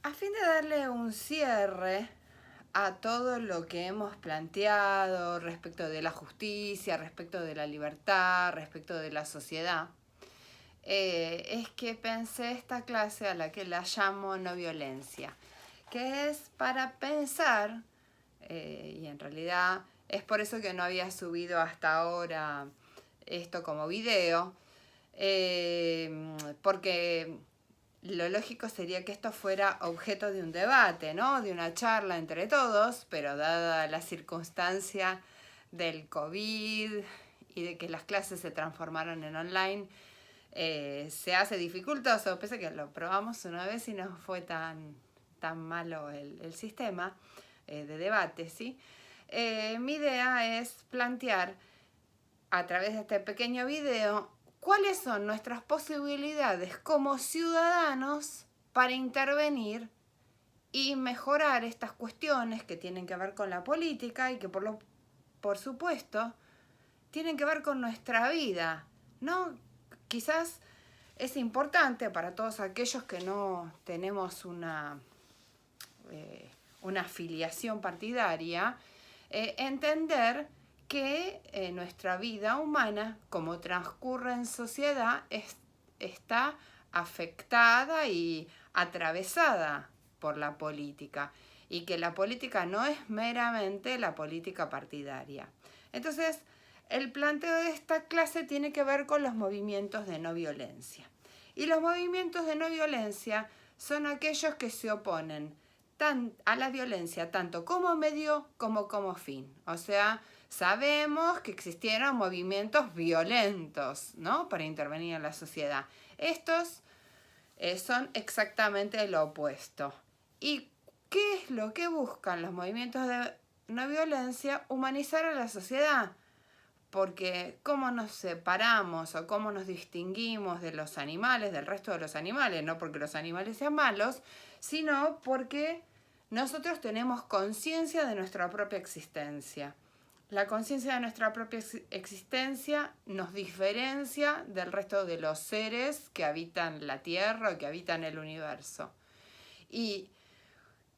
A fin de darle un cierre a todo lo que hemos planteado respecto de la justicia, respecto de la libertad, respecto de la sociedad, es que pensé esta clase a la que la llamo no violencia, que es para pensar, y en realidad es por eso que no había subido hasta ahora esto como video, porque lo lógico sería que esto fuera objeto de un debate, ¿no? De una charla entre todos, pero dada la circunstancia del COVID y de que las clases se transformaron en online, se hace dificultoso, pese a que lo probamos una vez y no fue tan malo el sistema de debate, ¿sí? Mi idea es plantear a través de este pequeño video cuáles son nuestras posibilidades como ciudadanos para intervenir y mejorar estas cuestiones que tienen que ver con la política y que por supuesto tienen que ver con nuestra vida, ¿no? Quizás es importante para todos aquellos que no tenemos una afiliación partidaria, entender que nuestra vida humana, como transcurre en sociedad, está afectada y atravesada por la política, y que la política no es meramente la política partidaria. Entonces, el planteo de esta clase tiene que ver con los movimientos de no violencia. Y los movimientos de no violencia son aquellos que se oponen a la violencia tanto como medio como fin. O sea, sabemos que existieron movimientos violentos, ¿no?, para intervenir en la sociedad. Estos son exactamente lo opuesto. ¿Y qué es lo que buscan los movimientos de no violencia? Humanizar a la sociedad. Porque cómo nos separamos o cómo nos distinguimos de los animales, del resto de los animales, no porque los animales sean malos, sino porque nosotros tenemos conciencia de nuestra propia existencia. La conciencia de nuestra propia existencia nos diferencia del resto de los seres que habitan la Tierra o que habitan el universo. ¿Y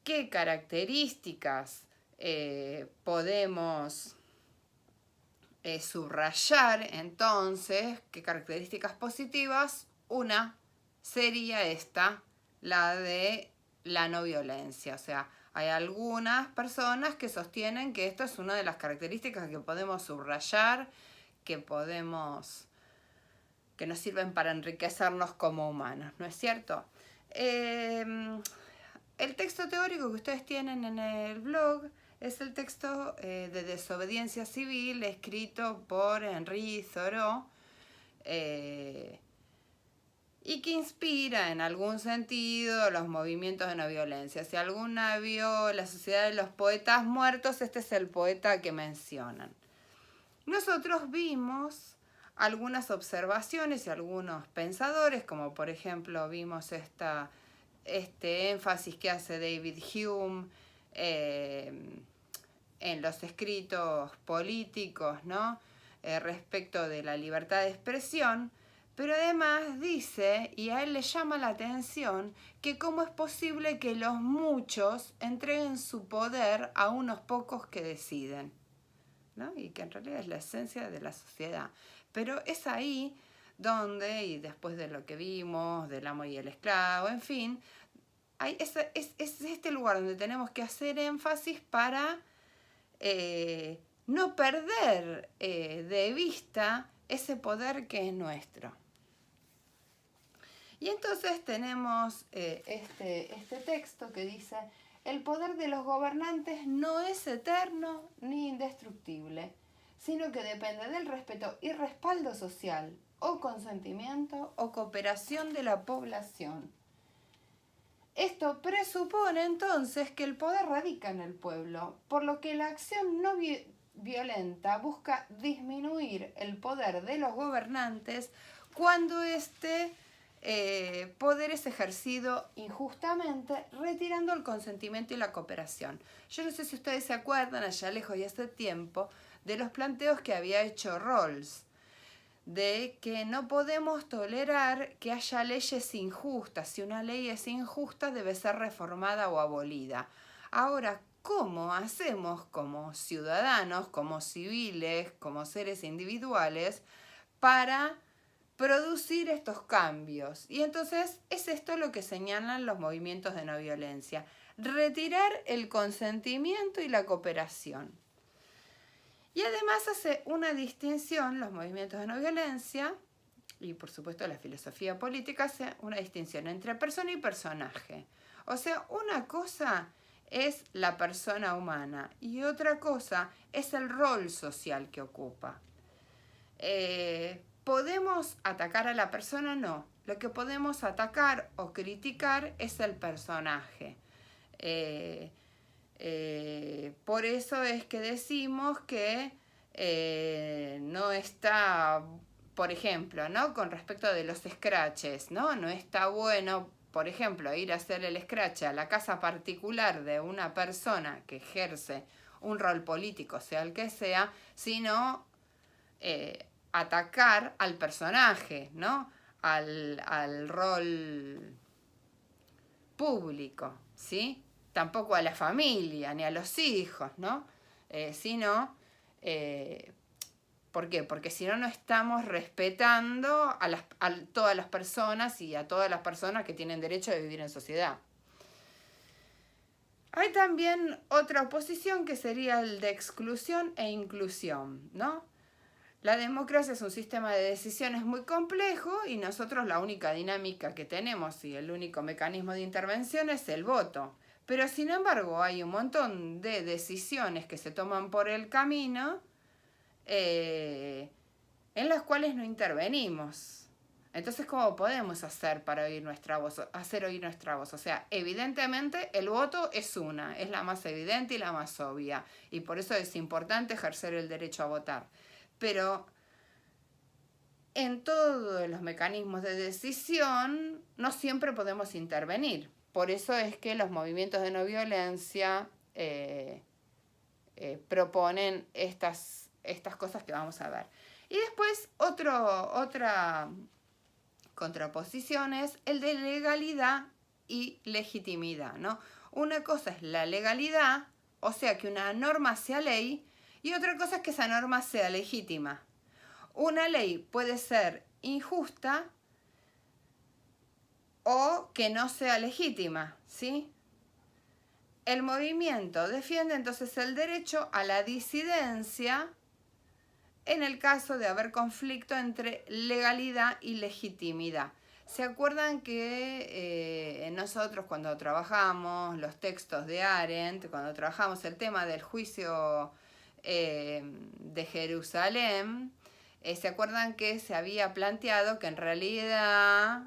qué características podemos subrayar entonces? ¿Qué características positivas? Una sería esta, la de la no violencia. O sea, hay algunas personas que sostienen que esto es una de las características que podemos subrayar, que nos sirven para enriquecernos como humanos, ¿no es cierto? El texto teórico que ustedes tienen en el blog es el texto de Desobediencia Civil, escrito por Henri Thoreau, y que inspira en algún sentido los movimientos de no violencia. Si alguna vio La Sociedad de los Poetas Muertos, este es el poeta que mencionan. Nosotros vimos algunas observaciones y algunos pensadores, como por ejemplo vimos este énfasis que hace David Hume en los escritos políticos, ¿no?, respecto de la libertad de expresión, pero además dice, y a él le llama la atención, que cómo es posible que los muchos entreguen su poder a unos pocos que deciden, ¿no? Y que en realidad es la esencia de la sociedad. Pero es ahí donde, y después de lo que vimos, del amo y el esclavo, en fin, es este lugar donde tenemos que hacer énfasis para no perder de vista ese poder que es nuestro. Y entonces tenemos este texto que dice: el poder de los gobernantes no es eterno ni indestructible, sino que depende del respeto y respaldo social, o consentimiento o cooperación de la población. Esto presupone entonces que el poder radica en el pueblo, por lo que la acción no violenta busca disminuir el poder de los gobernantes cuando este poder es ejercido injustamente, retirando el consentimiento y la cooperación. Yo no sé si ustedes se acuerdan, allá lejos y hace tiempo, de los planteos que había hecho Rawls, de que no podemos tolerar que haya leyes injustas. Si una ley es injusta, debe ser reformada o abolida. Ahora, ¿cómo hacemos como ciudadanos, como civiles, como seres individuales, para producir estos cambios? Y entonces es esto lo que señalan los movimientos de no violencia: retirar el consentimiento y la cooperación. Y además hace una distinción, los movimientos de no violencia, y por supuesto la filosofía política hace una distinción entre persona y personaje. O sea, una cosa es la persona humana y otra cosa es el rol social que ocupa. ¿Podemos atacar a la persona? No. Lo que podemos atacar o criticar es el personaje. Por eso es que decimos que no está, por ejemplo, ¿no? Con respecto de los scratches, no está bueno, por ejemplo, ir a hacer el scratch a la casa particular de una persona que ejerce un rol político, sea el que sea, sino atacar al personaje, ¿no? Al rol público, ¿sí? Tampoco a la familia ni a los hijos, ¿no? Sino, ¿por qué? Porque si no, no estamos respetando a todas las personas y a todas las personas que tienen derecho a vivir en sociedad. Hay también otra oposición que sería el de exclusión e inclusión, ¿no? La democracia es un sistema de decisiones muy complejo y nosotros la única dinámica que tenemos y el único mecanismo de intervención es el voto. Pero sin embargo hay un montón de decisiones que se toman por el camino en las cuales no intervenimos. Entonces, ¿cómo podemos hacer para oír nuestra voz, hacer oír nuestra voz? O sea, evidentemente el voto es la más evidente y la más obvia. Y por eso es importante ejercer el derecho a votar. Pero en todos los mecanismos de decisión no siempre podemos intervenir. Por eso es que los movimientos de no violencia proponen estas cosas que vamos a ver. Y después otra contraposición es el de legalidad y legitimidad, ¿no? Una cosa es la legalidad, o sea, que una norma sea ley, y otra cosa es que esa norma sea legítima. Una ley puede ser injusta o que no sea legítima, ¿sí? El movimiento defiende entonces el derecho a la disidencia en el caso de haber conflicto entre legalidad y legitimidad. ¿Se acuerdan que nosotros cuando trabajamos los textos de Arendt, cuando trabajamos el tema del juicio de Jerusalén, ¿se acuerdan que se había planteado que en realidad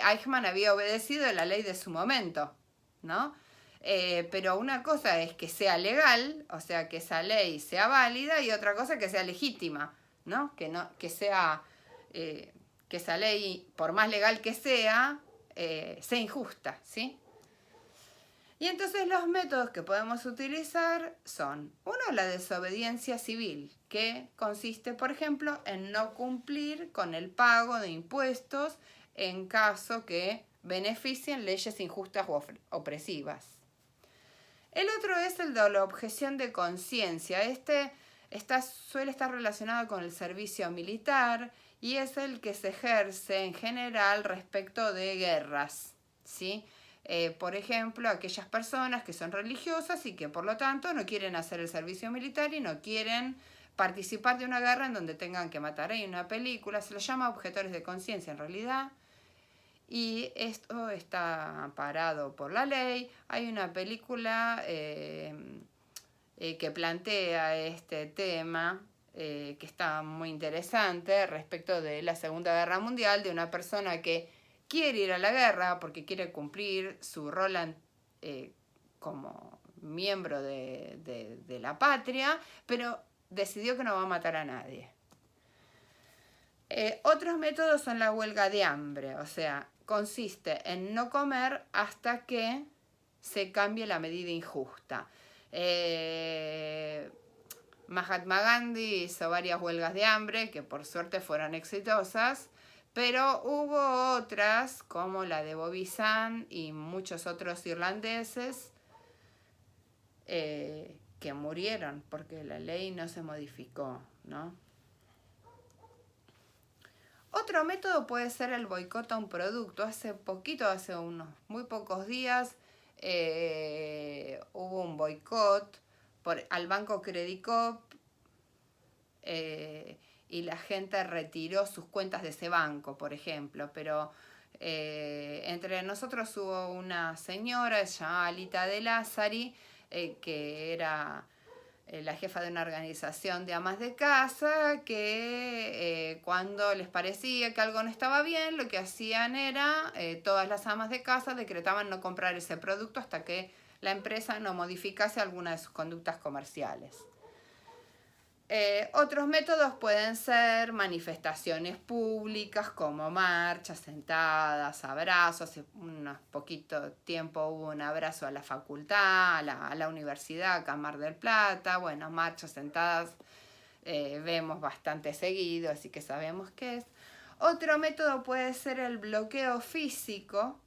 Eichmann había obedecido la ley de su momento, ¿no? Pero una cosa es que sea legal, o sea, que esa ley sea válida, y otra cosa que sea legítima, ¿no? Que esa ley, por más legal que sea injusta, ¿sí? Y entonces los métodos que podemos utilizar son, uno, la desobediencia civil, que consiste, por ejemplo, en no cumplir con el pago de impuestos en caso que beneficien leyes injustas o opresivas. El otro es el de la objeción de conciencia. Suele estar relacionado con el servicio militar y es el que se ejerce en general respecto de guerras, ¿sí? Por ejemplo, aquellas personas que son religiosas y que por lo tanto no quieren hacer el servicio militar y no quieren participar de una guerra en donde tengan que matar. Hay una película, se lo llama objetores de conciencia en realidad, y esto está amparado por la ley. Hay una película que plantea este tema que está muy interesante respecto de la Segunda Guerra Mundial, de una persona que quiere ir a la guerra porque quiere cumplir su rol como miembro de la patria, pero decidió que no va a matar a nadie. Otros métodos son la huelga de hambre, o sea, consiste en no comer hasta que se cambie la medida injusta. Mahatma Gandhi hizo varias huelgas de hambre que por suerte fueron exitosas, pero hubo otras como la de Bobby Sands y muchos otros irlandeses que murieron porque la ley no se modificó, ¿no? Otro método puede ser el boicot a un producto. Hace unos muy pocos días, hubo un boicot al Banco Credit Corp y la gente retiró sus cuentas de ese banco, por ejemplo. Pero entre nosotros hubo una señora, se llamaba Alita de Lázari, que era la jefa de una organización de amas de casa, que cuando les parecía que algo no estaba bien, lo que hacían era, todas las amas de casa decretaban no comprar ese producto hasta que la empresa no modificase alguna de sus conductas comerciales. Otros métodos pueden ser manifestaciones públicas como marchas, sentadas, abrazos. Hace unos poquito tiempo hubo un abrazo a la facultad, a la universidad, acá en Mar del Plata. Bueno, marchas, sentadas, vemos bastante seguido, así que sabemos qué es. Otro método puede ser el bloqueo físico,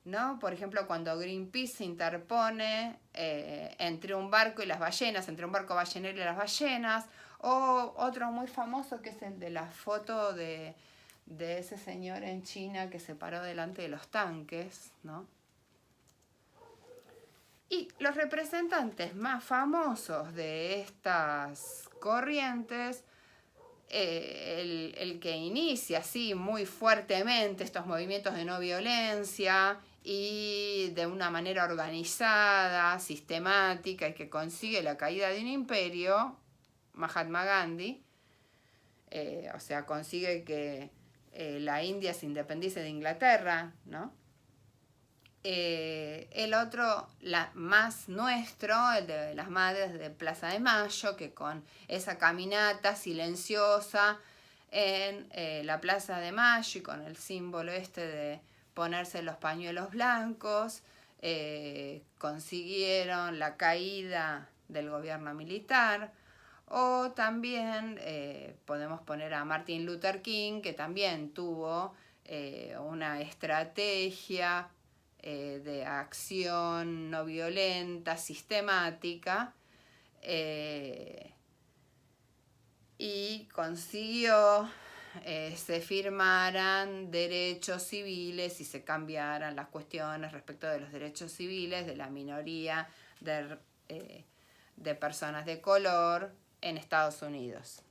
¿no? Por ejemplo, cuando Greenpeace se interpone entre un barco y las ballenas, entre un barco ballenero y las ballenas, o otro muy famoso que es el de la foto de ese señor en China que se paró delante de los tanques, ¿no? Y los representantes más famosos de estas corrientes, el que inicia así muy fuertemente estos movimientos de no violencia y de una manera organizada, sistemática y que consigue la caída de un imperio, Mahatma Gandhi, o sea, consigue que la India se independice de Inglaterra, ¿no? El otro, más nuestro, el de las madres de Plaza de Mayo, que con esa caminata silenciosa en la Plaza de Mayo y con el símbolo este de ponerse los pañuelos blancos, consiguieron la caída del gobierno militar. O también podemos poner a Martin Luther King, que también tuvo una estrategia de acción no violenta, sistemática, y consiguió se firmaran derechos civiles y se cambiaran las cuestiones respecto de los derechos civiles de la minoría de personas de color en Estados Unidos.